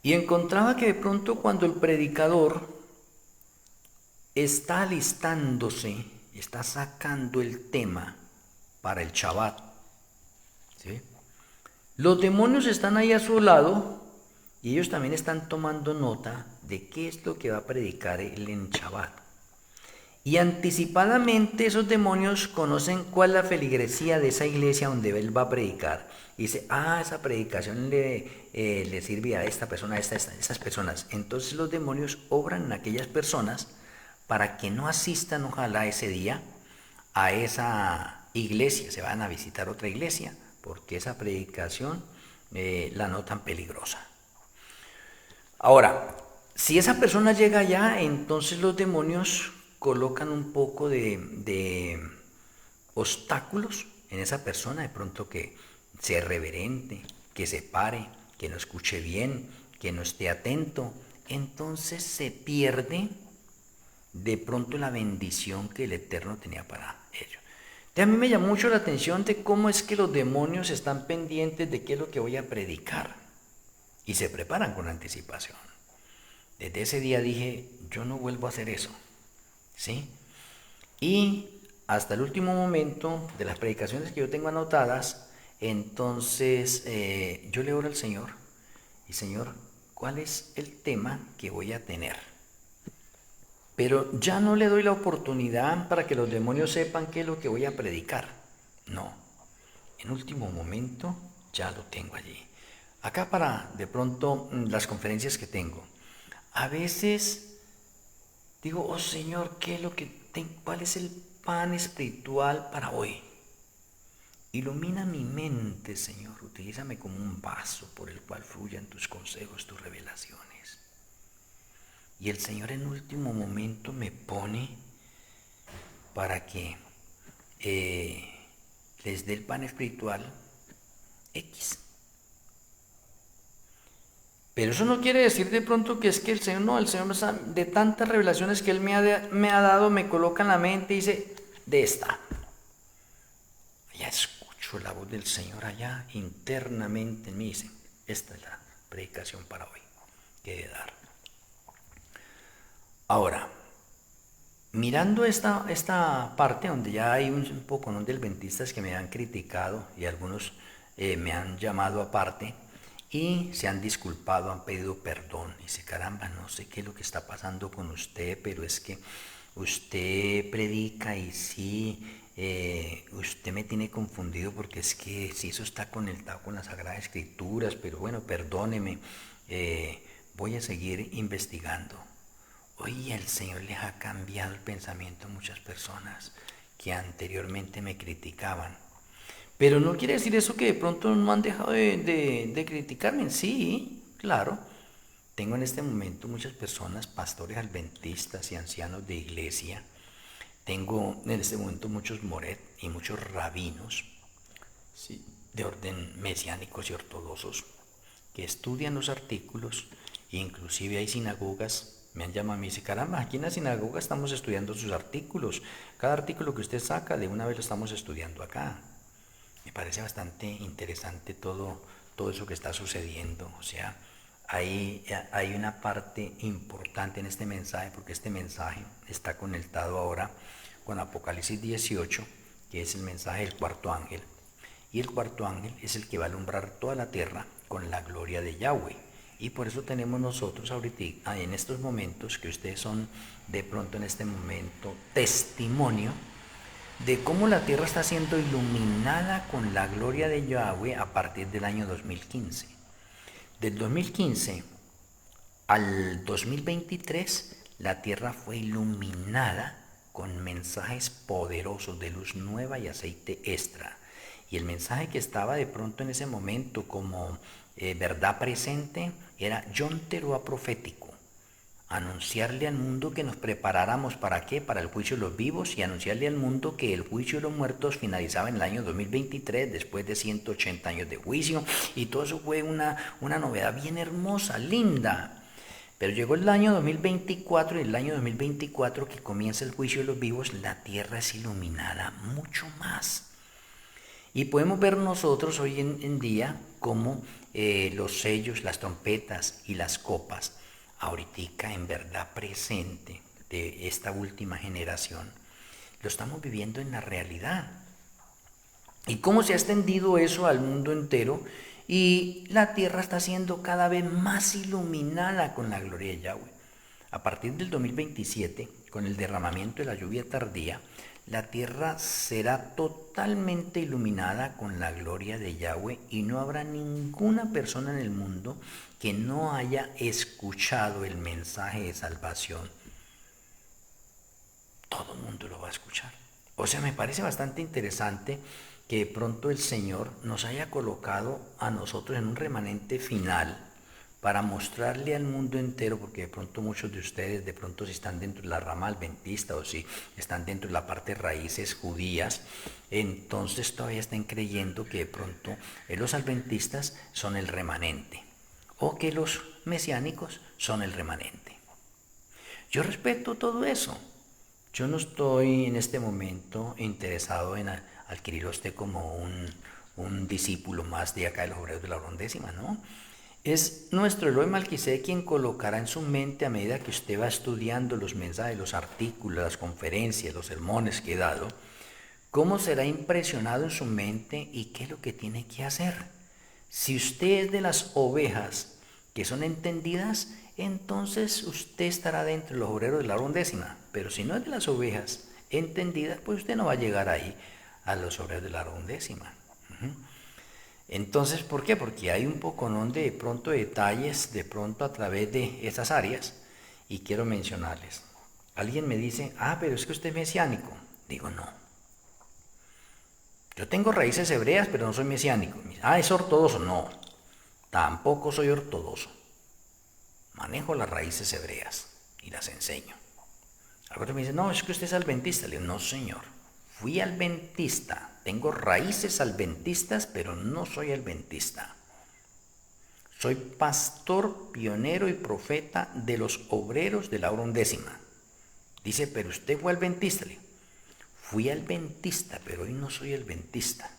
Y encontraba que de pronto cuando el predicador está alistándose, está sacando el tema para el Shabbat, ¿sí? Los demonios están ahí a su lado y ellos también están tomando nota de qué es lo que va a predicar él en Shabbat. Y anticipadamente esos demonios conocen cuál es la feligresía de esa iglesia donde él va a predicar. Y dice, esa predicación le sirve a esta persona, a estas personas. Entonces los demonios obran en aquellas personas para que no asistan, ojalá, ese día a esa iglesia. Se van a visitar otra iglesia porque esa predicación la notan peligrosa. Ahora, si esa persona llega allá, entonces los demonios colocan un poco de obstáculos en esa persona, de pronto que sea reverente, que se pare, que no escuche bien, que no esté atento. Entonces se pierde de pronto la bendición que el Eterno tenía para ellos. A mí me llamó mucho la atención de cómo es que los demonios están pendientes de qué es lo que voy a predicar y se preparan con anticipación. Desde ese día dije, yo no vuelvo a hacer eso, ¿sí? Y hasta el último momento de las predicaciones que yo tengo anotadas, entonces yo le oro al Señor, y Señor, ¿cuál es el tema que voy a tener? Pero ya no le doy la oportunidad para que los demonios sepan qué es lo que voy a predicar. No, en último momento ya lo tengo allí. Acá para de pronto las conferencias que tengo, a veces digo, oh Señor, ¿qué es lo que ¿cuál es el pan espiritual para hoy? Ilumina mi mente, Señor, utilízame como un vaso por el cual fluyan tus consejos, tus revelaciones. Y el Señor en último momento me pone para que les dé el pan espiritual X. Pero eso no quiere decir de pronto que es que el Señor no, el Señor de tantas revelaciones que Él me ha dado, me coloca en la mente y dice, de esta. Ya escucho la voz del Señor allá internamente en mí, dice, esta es la predicación para hoy que he de dar. Ahora, mirando esta parte donde ya hay un poco de adventistas que me han criticado y algunos me han llamado aparte y se han disculpado, han pedido perdón. Dice, caramba, no sé qué es lo que está pasando con usted, pero es que usted predica y sí, usted me tiene confundido porque es que si eso está conectado con las Sagradas Escrituras, pero bueno, perdóneme, voy a seguir investigando. Hoy el Señor les ha cambiado el pensamiento a muchas personas que anteriormente me criticaban. Pero no quiere decir eso que de pronto no han dejado de criticarme. Sí, claro. Tengo en este momento muchas personas, pastores adventistas y ancianos de iglesia. Tengo en este momento muchos moret y muchos rabinos, sí, de orden mesiánicos y ortodoxos que estudian los artículos, e inclusive hay sinagogas. Me han llamado y me dicen, caramba, aquí en la sinagoga estamos estudiando sus artículos. Cada artículo que usted saca, de una vez lo estamos estudiando acá. Me parece bastante interesante todo eso que está sucediendo. O sea, hay una parte importante en este mensaje, porque este mensaje está conectado ahora con Apocalipsis 18, que es el mensaje del cuarto ángel. Y el cuarto ángel es el que va a alumbrar toda la tierra con la gloria de Yahweh. Y por eso tenemos nosotros ahorita, en estos momentos, que ustedes son de pronto en este momento testimonio de cómo la tierra está siendo iluminada con la gloria de Yahweh a partir del año 2015. Del 2015 al 2023, la tierra fue iluminada con mensajes poderosos de luz nueva y aceite extra. Y el mensaje que estaba de pronto en ese momento como verdad presente era Yom Teruah profético. Anunciarle al mundo que nos preparáramos ¿para qué? Para el juicio de los vivos, y anunciarle al mundo que el juicio de los muertos finalizaba en el año 2023 después de 180 años de juicio, y todo eso fue una novedad bien hermosa, linda. Pero llegó el año 2024 y el año 2024 que comienza el juicio de los vivos, la tierra es iluminada mucho más. Y podemos ver nosotros hoy en día cómo los sellos, las trompetas y las copas, ahorita en verdad presente de esta última generación, lo estamos viviendo en la realidad. Y cómo se ha extendido eso al mundo entero, y la tierra está siendo cada vez más iluminada con la gloria de Yahweh. A partir del 2027, con el derramamiento de la lluvia tardía, la tierra será totalmente iluminada con la gloria de Yahweh, y no habrá ninguna persona en el mundo que no haya escuchado el mensaje de salvación. Todo el mundo lo va a escuchar. O sea, me parece bastante interesante que de pronto el Señor nos haya colocado a nosotros en un remanente final para mostrarle al mundo entero, porque de pronto muchos de ustedes, de pronto si están dentro de la rama adventista o si están dentro de la parte de raíces judías, entonces todavía están creyendo que de pronto los adventistas son el remanente o que los mesiánicos son el remanente. Yo respeto todo eso. Yo no estoy en este momento interesado en adquirir a usted como un discípulo más de acá de los obreros de la hora undécima, ¿no? Es nuestro Eloi Malquisedec quien colocará en su mente, a medida que usted va estudiando los mensajes, los artículos, las conferencias, los sermones que he dado, cómo será impresionado en su mente y qué es lo que tiene que hacer. Si usted es de las ovejas que son entendidas, entonces usted estará dentro de los obreros de la hora undécima. Pero si no es de las ovejas entendidas, pues usted no va a llegar ahí a los obreros de la hora undécima. Entonces, ¿por qué? Porque hay un poco de pronto detalles, de pronto a través de esas áreas, y quiero mencionarles. Alguien me dice, pero es que usted es mesiánico. Digo, no. Yo tengo raíces hebreas, pero no soy mesiánico. ¿Es ortodoxo? No, tampoco soy ortodoxo. Manejo las raíces hebreas y las enseño. Algunos me dicen, no, es que usted es adventista. Le digo, no, señor. Fui adventista, tengo raíces adventistas, pero no soy adventista. Soy pastor, pionero y profeta de los obreros de la hora undécima. Dice, pero usted fue adventista. Fui adventista, pero hoy no soy adventista.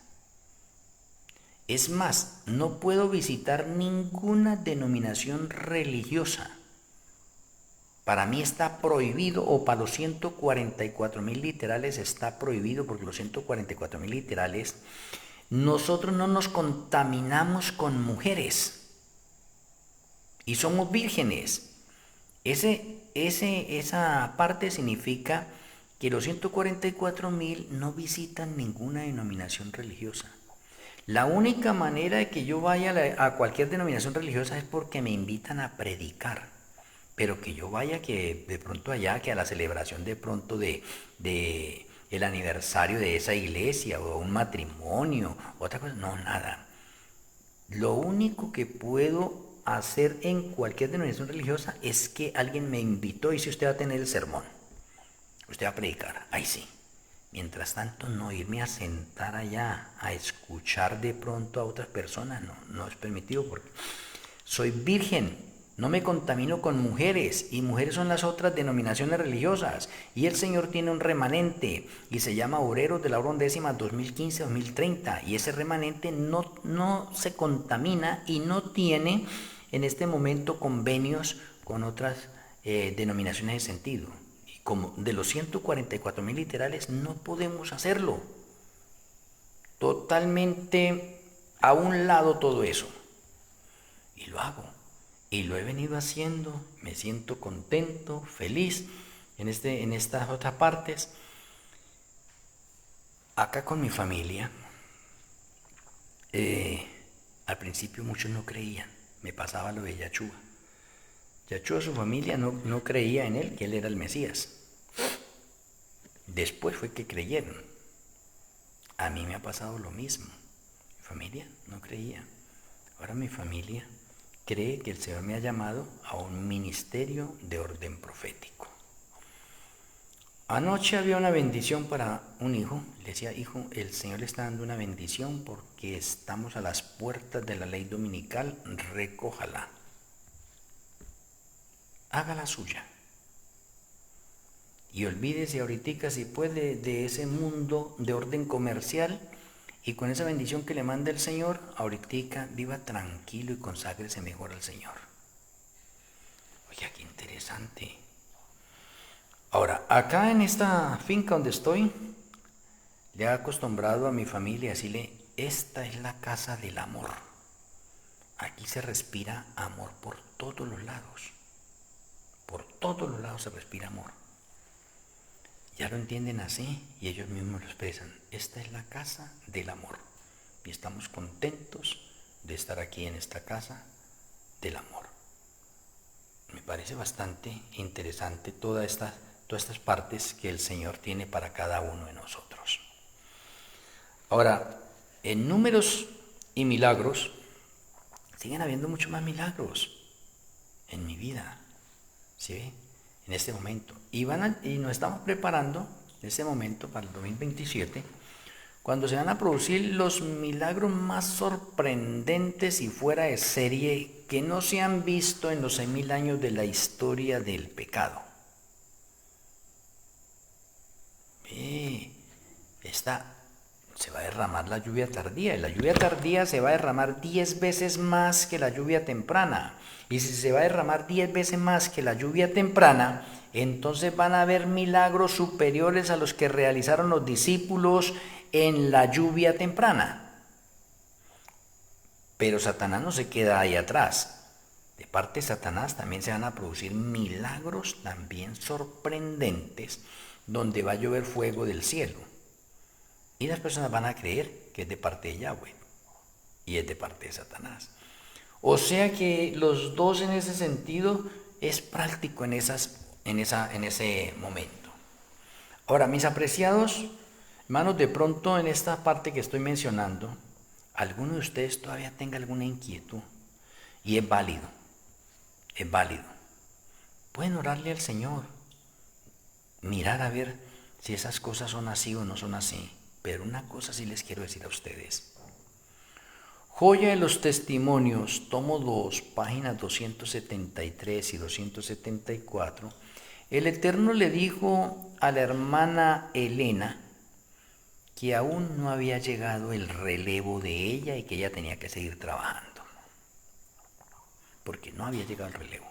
Es más, no puedo visitar ninguna denominación religiosa. Para mí está prohibido, o para los 144.000 literales está prohibido, porque los 144.000 literales, nosotros no nos contaminamos con mujeres y somos vírgenes. Esa parte significa que los 144.000 no visitan ninguna denominación religiosa. La única manera de que yo vaya a cualquier denominación religiosa es porque me invitan a predicar. Pero que yo vaya que de pronto allá, que a la celebración de pronto de el aniversario de esa iglesia o un matrimonio, otra cosa, no, nada. Lo único que puedo hacer en cualquier denominación religiosa es que alguien me invitó y si usted va a tener el sermón, usted va a predicar, ahí sí. Mientras tanto, no irme a sentar allá a escuchar de pronto a otras personas, no es permitido porque soy virgen, no me contamino con mujeres y mujeres son las otras denominaciones religiosas y el Señor tiene un remanente y se llama Obreros de la Hora Undécima 2015-2030 y ese remanente no se contamina y no tiene en este momento convenios con otras denominaciones de sentido. Como de los 144.000 literales no podemos hacerlo. Totalmente a un lado todo eso. Y lo hago. Y lo he venido haciendo. Me siento contento, feliz en estas otras partes. Acá con mi familia, al principio muchos no creían. Me pasaba lo de Yachúa. Yachúa, su familia, no creía en él, que él era el Mesías. Después fue que creyeron. A mí me ha pasado lo mismo. Mi familia no creía. Ahora mi familia cree que el Señor me ha llamado a un ministerio de orden profético. Anoche había una bendición para un hijo. Le decía, hijo, el Señor le está dando una bendición porque estamos a las puertas de la ley dominical, recójala. Haga la suya. Y olvídese ahorita si puede de ese mundo de orden comercial y con esa bendición que le manda el Señor, ahorita viva tranquilo y conságrese mejor al Señor. Oye, qué interesante. Ahora, acá en esta finca donde estoy, le he acostumbrado a mi familia a decirle, esta es la casa del amor. Aquí se respira amor por todos los lados. Por todos los lados se respira amor. Ya lo entienden así y ellos mismos lo expresan. Esta es la casa del amor y estamos contentos de estar aquí en esta casa del amor. Me parece bastante interesante todas estas partes que el Señor tiene para cada uno de nosotros. Ahora, en números y milagros, siguen habiendo muchos más milagros en mi vida, ¿sí? En este momento. Y nos estamos preparando en este momento para el 2027, cuando se van a producir los milagros más sorprendentes y fuera de serie que no se han visto en los 6.000 años de la historia del pecado. Se va a derramar la lluvia tardía, y la lluvia tardía se va a derramar 10 veces más que la lluvia temprana. Y si se va a derramar 10 veces más que la lluvia temprana, entonces van a haber milagros superiores a los que realizaron los discípulos en la lluvia temprana. Pero Satanás no se queda ahí atrás. De parte de Satanás también se van a producir milagros también sorprendentes, donde va a llover fuego del cielo. Y las personas van a creer que es de parte de Yahweh y es de parte de Satanás. O sea que los dos en ese sentido es práctico en ese momento. Ahora, mis apreciados hermanos, de pronto en esta parte que estoy mencionando, alguno de ustedes todavía tenga alguna inquietud y es válido. Pueden orarle al Señor, mirar a ver si esas cosas son así o no son así, pero una cosa sí les quiero decir a ustedes. Joya de los Testimonios, tomo 2, páginas 273 y 274, el Eterno le dijo a la hermana Elena que aún no había llegado el relevo de ella y que ella tenía que seguir trabajando, porque no había llegado el relevo.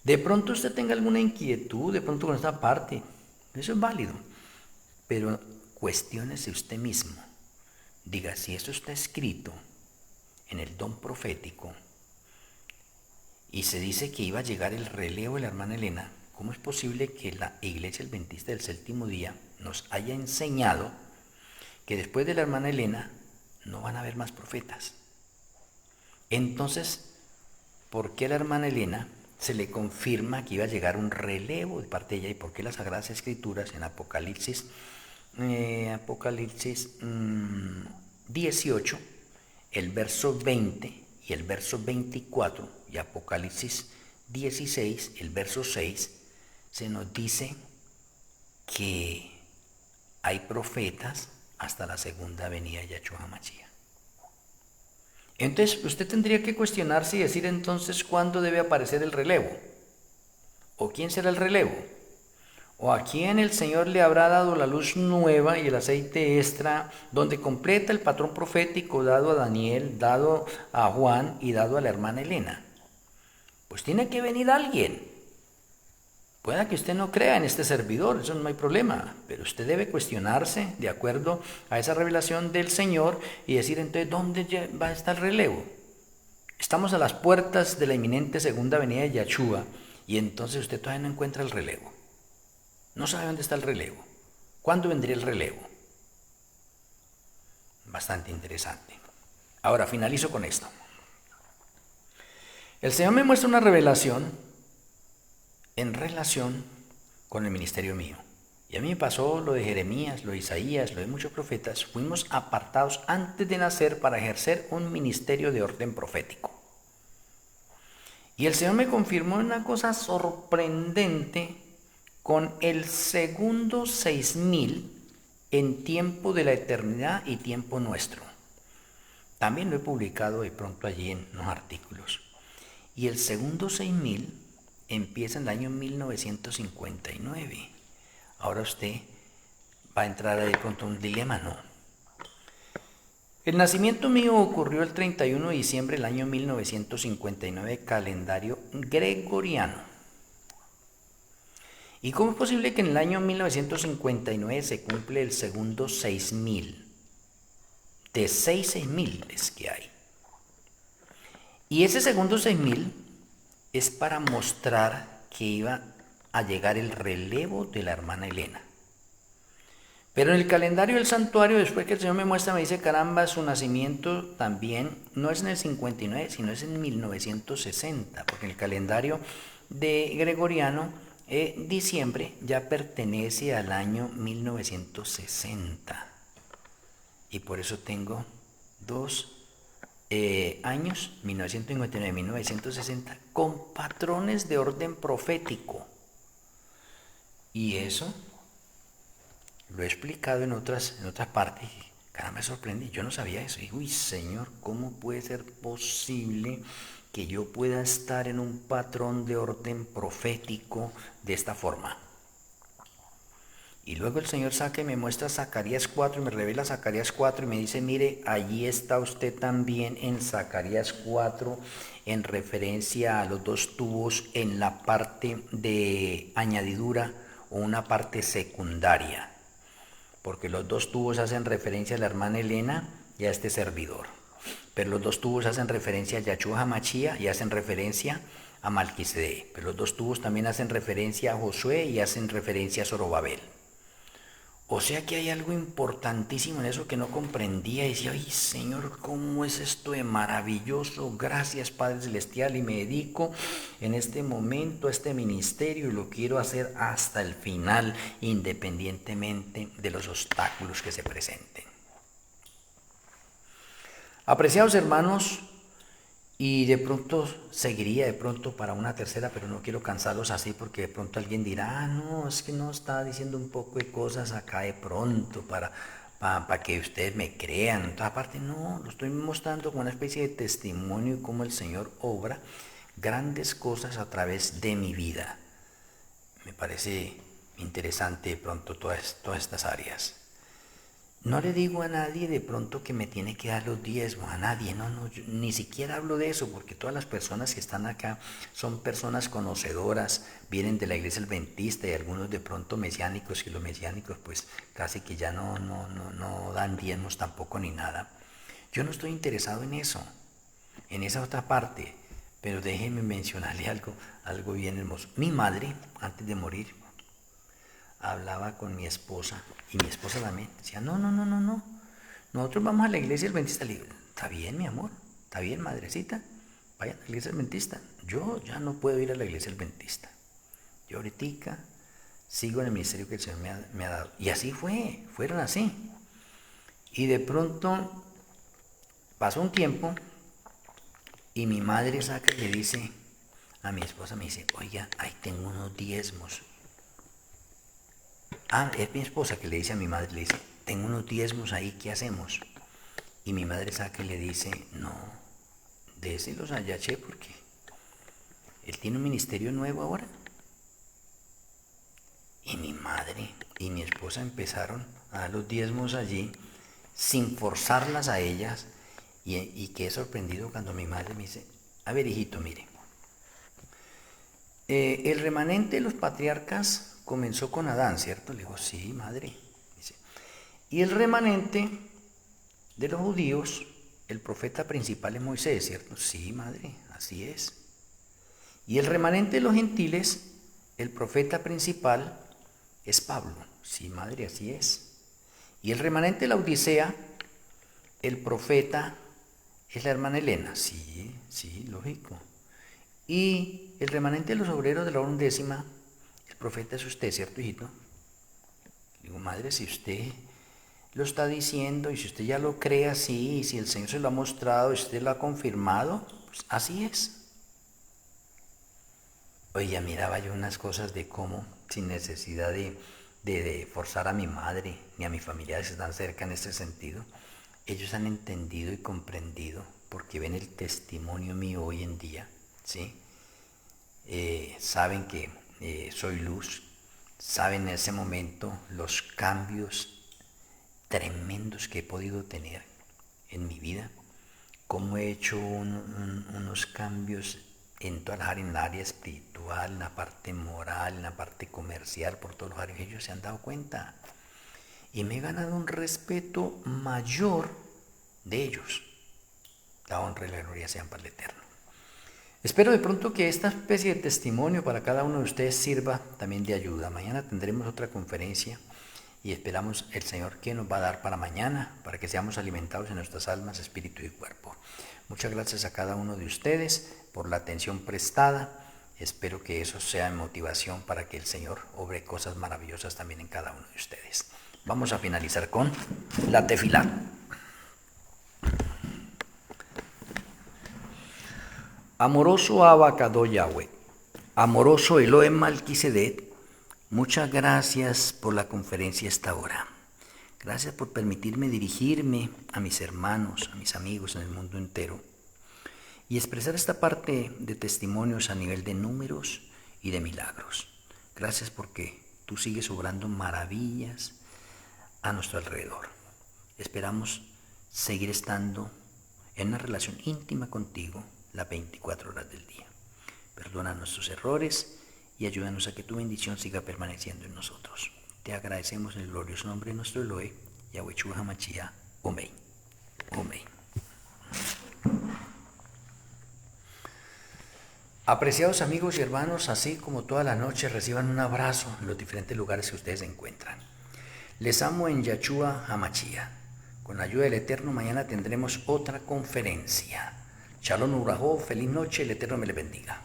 De pronto usted tenga alguna inquietud, de pronto con esta parte, eso es válido, pero cuestiónese usted mismo. Diga, si eso está escrito en el don profético y se dice que iba a llegar el relevo de la hermana Elena, ¿cómo es posible que la Iglesia Adventista del Séptimo Día nos haya enseñado que después de la hermana Elena no van a haber más profetas? Entonces, ¿por qué a la hermana Elena se le confirma que iba a llegar un relevo de parte de ella? ¿Y por qué las Sagradas Escrituras en Apocalipsis 18, el verso 20 y el verso 24, y Apocalipsis 16, el verso 6, se nos dice que hay profetas hasta la segunda venida de Yahshua HaMashiach? Entonces usted tendría que cuestionarse y decir entonces cuándo debe aparecer el relevo, o quién será el relevo, o a quién el Señor le habrá dado la luz nueva y el aceite extra, donde completa el patrón profético dado a Daniel, dado a Juan y dado a la hermana Elena. Pues tiene que venir alguien. Pueda que usted no crea en este servidor, eso no hay problema, pero usted debe cuestionarse de acuerdo a esa revelación del Señor y decir entonces dónde va a estar el relevo. Estamos a las puertas de la inminente segunda venida de Yahshua y entonces usted todavía no encuentra el relevo. No sabe dónde está el relevo. ¿Cuándo vendría el relevo? Bastante interesante. Ahora finalizo con esto. El Señor me muestra una revelación en relación con el ministerio mío. Y a mí me pasó lo de Jeremías, lo de Isaías, lo de muchos profetas. Fuimos apartados antes de nacer para ejercer un ministerio de orden profético. Y el Señor me confirmó una cosa sorprendente con el segundo 6000 en tiempo de la eternidad y tiempo nuestro. También lo he publicado de pronto allí en los artículos. Y el segundo 6000 empieza en el año 1959. Ahora usted va a entrar de pronto en un dilema, ¿no? El nacimiento mío ocurrió el 31 de diciembre del año 1959, calendario gregoriano. ¿Y cómo es posible que en el año 1959 se cumple el segundo 6000? De 6000 que hay. Y ese segundo 6000 es para mostrar que iba a llegar el relevo de la hermana Elena. Pero en el calendario del santuario, después que el Señor me muestra, me dice, caramba, su nacimiento también no es en el 59, sino es en 1960, porque en el calendario de gregoriano, diciembre ya pertenece al año 1960. Y por eso tengo 2 años, 1959 y 1960, con patrones de orden profético. Y eso lo he explicado en otras partes. Caramba, me sorprendí, yo no sabía eso. Y uy, Señor, ¿cómo puede ser posible que yo pueda estar en un patrón de orden profético de esta forma? Y luego el Señor saca y me muestra Zacarías 4 y me revela Zacarías 4 y me dice, mire, allí está usted también en Zacarías 4 en referencia a los 2 tubos en la parte de añadidura o una parte secundaria. Porque los 2 tubos hacen referencia a la hermana Elena y a este servidor. Pero los 2 tubos hacen referencia a Yahshua HaMashiach y hacen referencia a Malquisedec. Pero los 2 tubos también hacen referencia a Josué y hacen referencia a Zorobabel. O sea que hay algo importantísimo en eso que no comprendía y decía, ay Señor, ¿cómo es esto de maravilloso? Gracias Padre Celestial, y me dedico en este momento a este ministerio y lo quiero hacer hasta el final, independientemente de los obstáculos que se presenten. Apreciados hermanos Y de pronto seguiría de pronto para una tercera, pero no quiero cansarlos así porque de pronto alguien dirá, ah, no, es que no está diciendo un poco de cosas acá de pronto para que ustedes me crean. Entonces, aparte, no, lo estoy mostrando como una especie de testimonio y cómo el Señor obra grandes cosas a través de mi vida. Me parece interesante de pronto todas estas áreas. No le digo a nadie de pronto que me tiene que dar los diezmos, a nadie, no, yo ni siquiera hablo de eso, porque todas las personas que están acá son personas conocedoras, vienen de la iglesia adventista y algunos de pronto mesiánicos, y los mesiánicos pues casi que ya no dan diezmos tampoco ni nada. Yo no estoy interesado en eso, en esa otra parte, pero déjeme mencionarle algo bien hermoso. Mi madre, antes de morir, hablaba con mi esposa y mi esposa también decía, no, nosotros vamos a la iglesia adventista. Le digo, está bien, mi amor, está bien, madrecita, vayan a la iglesia adventista. Yo ya no puedo ir a la iglesia adventista. Yo ahorita sigo en el ministerio que el Señor me ha dado. Y así fueron así. Y de pronto pasó un tiempo y mi madre saca y le dice a mi esposa, me dice, oiga, ahí tengo unos diezmos. Ah, es mi esposa que le dice a mi madre, le dice, tengo unos diezmos ahí, ¿qué hacemos? Y mi madre saca y le dice, no, déselos a Yaché porque él tiene un ministerio nuevo ahora. Y mi madre y mi esposa empezaron a dar los diezmos allí sin forzarlas a ellas y quedé sorprendido cuando mi madre me dice, a ver hijito, mire, el remanente de los patriarcas comenzó con Adán, ¿cierto? Le digo, sí, madre. Dice, y el remanente de los judíos, el profeta principal es Moisés, ¿cierto? Sí, madre, así es. Y el remanente de los gentiles, el profeta principal es Pablo. Sí, madre, así es. Y el remanente de la Odisea, el profeta es la hermana Elena. Sí, lógico. Y el remanente de los obreros de la undécima, el profeta es usted, ¿cierto, hijito? Le digo, madre, si usted lo está diciendo y si usted ya lo cree así, y si el Señor se lo ha mostrado y usted lo ha confirmado, pues así es. Oye, miraba yo unas cosas de cómo, sin necesidad de forzar a mi madre ni a mis familiares que están cerca en este sentido, ellos han entendido y comprendido, porque ven el testimonio mío hoy en día, ¿sí? Saben que soy luz, saben en ese momento los cambios tremendos que he podido tener en mi vida, cómo he hecho unos cambios en todas las áreas, en la área espiritual, en la parte moral, en la parte comercial, por todos los áreas. Ellos se han dado cuenta y me he ganado un respeto mayor de ellos. La honra y la gloria sean para el Eterno. Espero de pronto que esta especie de testimonio para cada uno de ustedes sirva también de ayuda. Mañana tendremos otra conferencia y esperamos el Señor que nos va a dar para mañana, para que seamos alimentados en nuestras almas, espíritu y cuerpo. Muchas gracias a cada uno de ustedes por la atención prestada. Espero que eso sea motivación para que el Señor obre cosas maravillosas también en cada uno de ustedes. Vamos a finalizar con la tefilá. Amoroso Abacado Yahweh, amoroso Elohim Malquisedec, muchas gracias por la conferencia esta hora. Gracias por permitirme dirigirme a mis hermanos, a mis amigos en el mundo entero y expresar esta parte de testimonios a nivel de números y de milagros. Gracias porque tú sigues obrando maravillas a nuestro alrededor. Esperamos seguir estando en una relación íntima contigo las 24 horas del día. Perdona nuestros errores y ayúdanos a que tu bendición siga permaneciendo en nosotros. Te agradecemos en el glorioso nombre de nuestro Elohe, Yahweh Yeshua HaMashiach. Amén. Amén. Apreciados amigos y hermanos, así como toda la noche reciban un abrazo en los diferentes lugares que ustedes se encuentran. Les amo en Yeshua HaMashiach. Con la ayuda del Eterno, mañana tendremos otra conferencia. Shalom Urajo, feliz noche, el Eterno me le bendiga.